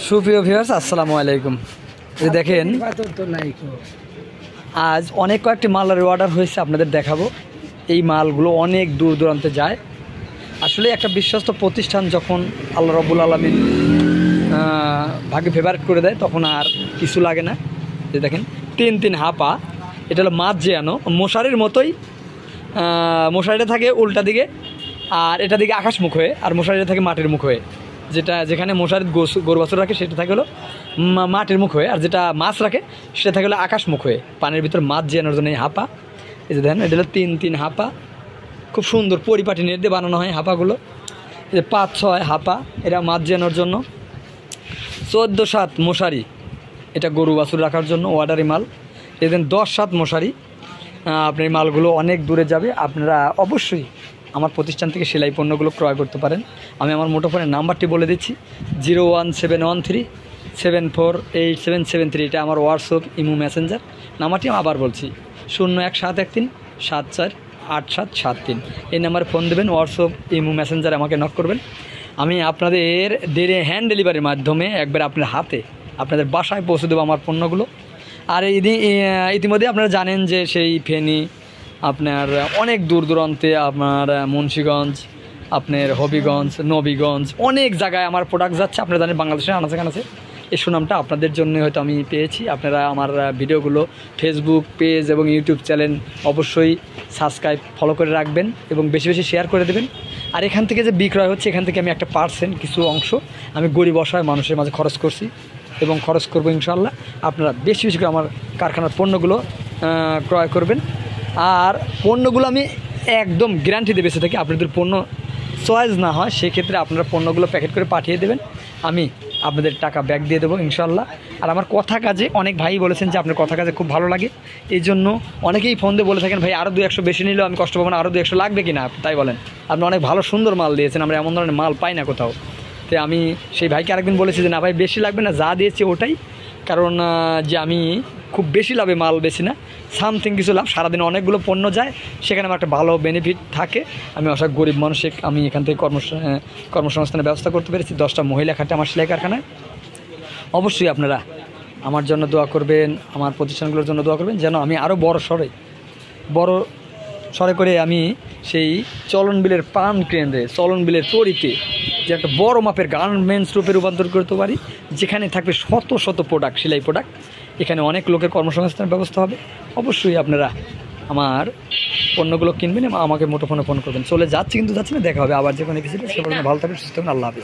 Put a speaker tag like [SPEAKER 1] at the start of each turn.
[SPEAKER 1] সুপ্রিয় ভিউয়ার্স, আসসালামু আলাইকুম। দেখেন, আজ অনেক কয়েকটি মালের অর্ডার হয়েছে, আপনাদের দেখাবো। এই মালগুলো অনেক দূর দূরান্তে যায়। আসলে একটা বিশ্বস্ত প্রতিষ্ঠান যখন আল্লাহ রাব্বুল আলামিন ভাগ্যে ফেভারিট করে দেয়, তখন আর কিছু লাগে না। যে দেখেন, তিন হাপা, এটা হলো মাছ যে আনো মশারির মতোই। মশারিটা থাকে উল্টা দিকে, আর এটা দিকে আকাশমুখ হয়ে, আর মশারিটা থাকে মাটির মুখ হয়ে। যেখানে মশারির গরু বাছুর রাখে সেটা থাকে হলো মাটির মুখ হয়ে, আর যেটা মাছ রাখে সেটা থাকে হলো আকাশমুখ হয়ে। পানির ভিতর মাছ জিয়ানোর জন্য এই হাপা। এই যে দেখেন, এটা হলো তিন হাপা, খুব সুন্দর পরিপাটি নেট দিয়ে বানানো হয় হাপাগুলো। এই যে 5-6 হাপা, এটা মাছ জিয়ানোর জন্য। 14-7 মশারি, এটা গরু বাছুর রাখার জন্য অর্ডারি মাল। এই দেন 10-7 মশারি। আপনার এই মালগুলো অনেক দূরে যাবে। আপনারা অবশ্যই আমার প্রতিষ্ঠান থেকে সেলাই পণ্যগুলো ক্রয় করতে পারেন। আমি আমার মুঠোফোনের নাম্বারটি বলে দিচ্ছি, 01713748773। এটা আমার হোয়াটসঅ্যাপ ইমো মেসেঞ্জার নাম্বারটি আমি আবার বলছি, 01713748773। এই নাম্বারে ফোন দেবেন, হোয়াটসঅ্যাপ ইমো মেসেঞ্জার আমাকে নক করবেন। আমি আপনাদের হ্যান্ড ডেলিভারির মাধ্যমে একবার আপনার হাতে আপনাদের বাসায় পৌঁছে দেবো আমার পণ্যগুলো। আর ইতিমধ্যে আপনারা জানেন যে সেই ফেনী, আপনার অনেক দূর দূরান্তে, আপনার মুন্সিগঞ্জ, আপনার হবিগঞ্জ, নবীগঞ্জ, অনেক জায়গায় আমার প্রোডাক্ট যাচ্ছে। আপনারা জানেন বাংলাদেশের আনাচে এই সুনামটা আপনাদের জন্য হয়তো আমি পেয়েছি। আপনারা আমার ভিডিওগুলো ফেসবুক পেজ এবং ইউটিউব চ্যানেল অবশ্যই সাবস্ক্রাইব ফলো করে রাখবেন এবং বেশি বেশি শেয়ার করে দেবেন। আর এখান থেকে যে বিক্রয় হচ্ছে, এখান থেকে আমি একটা % কিছু অংশ আমি গরিব অসহায় মানুষের মাঝে খরচ করছি এবং খরচ করবো ইনশাআল্লাহ। আপনারা বেশি বেশি করে আমার কারখানার পণ্যগুলো ক্রয় করবেন। আর পণ্যগুলো আমি একদম গ্যারান্টি দিয়ে বেঁচে থাকি। আপনাদের পণ্য চয়েস না হয়, সেক্ষেত্রে আপনারা পণ্যগুলো প্যাকেট করে পাঠিয়ে দেবেন, আমি আপনাদের টাকা ব্যাক দিয়ে দেবো ইনশাআল্লাহ। আর আমার কথা কাজে অনেক ভাই বলেছেন যে আপনার কথা কাজে খুব ভালো লাগে, এই জন্য অনেকেই ফোন দিয়ে বলে থাকেন, ভাই আরও 2-100 বেশি নিলেও আমি কষ্ট পাবো না, আরও 2-100 লাগবে কি না, তাই বলেন। আপনি অনেক ভালো সুন্দর মাল দিয়েছেন, আমরা এমন ধরনের মাল পাই না কোথাও। তো আমি সেই ভাইকে আরেকদিন বলেছি যে না ভাই, বেশি লাগবে না, যা দিয়েছি ওটাই। কারণ যে আমি খুব বেশি লাভে মাল বেশি না, সামথিং কিছু লাভ। সারাদিন অনেকগুলো পণ্য যায়, সেখানে আমার একটা ভালো বেনিফিট থাকে। আমি অসহায় গরিব মানুষে আমি এখান থেকে কর্মসংস্থানের ব্যবস্থা করতে পেরেছি। 10টা মহিলা খাটে আমার সেলাই কারখানায়। অবশ্যই আপনারা আমার জন্য দোয়া করবেন, আমার প্রতিষ্ঠানগুলোর জন্য দোয়া করবেন, যেন আমি আরও বড় সরে করে আমি সেই চলন বিলের পান কেন্দ্রে, চলন বিলের তরিতে যে একটা বড় মাপের গার্মেন্টস রূপে রূপান্তর করতে পারি, যেখানে থাকবে শত প্রোডাক্ট, সেলাই প্রোডাক্ট। এখানে অনেক লোকের কর্মসংস্থানের ব্যবস্থা হবে। অবশ্যই আপনারা আমার পণ্যগুলো কিনবেন এবং আমাকে মুঠোফোনে ফোন করবেন। চলে যাচ্ছি, কিন্তু যাচ্ছি না, দেখা হবে আবার যে কোনো কিছু। ভালো থাকবেন, সুস্থ থাকবেন, আল্লাহ হাফেজ।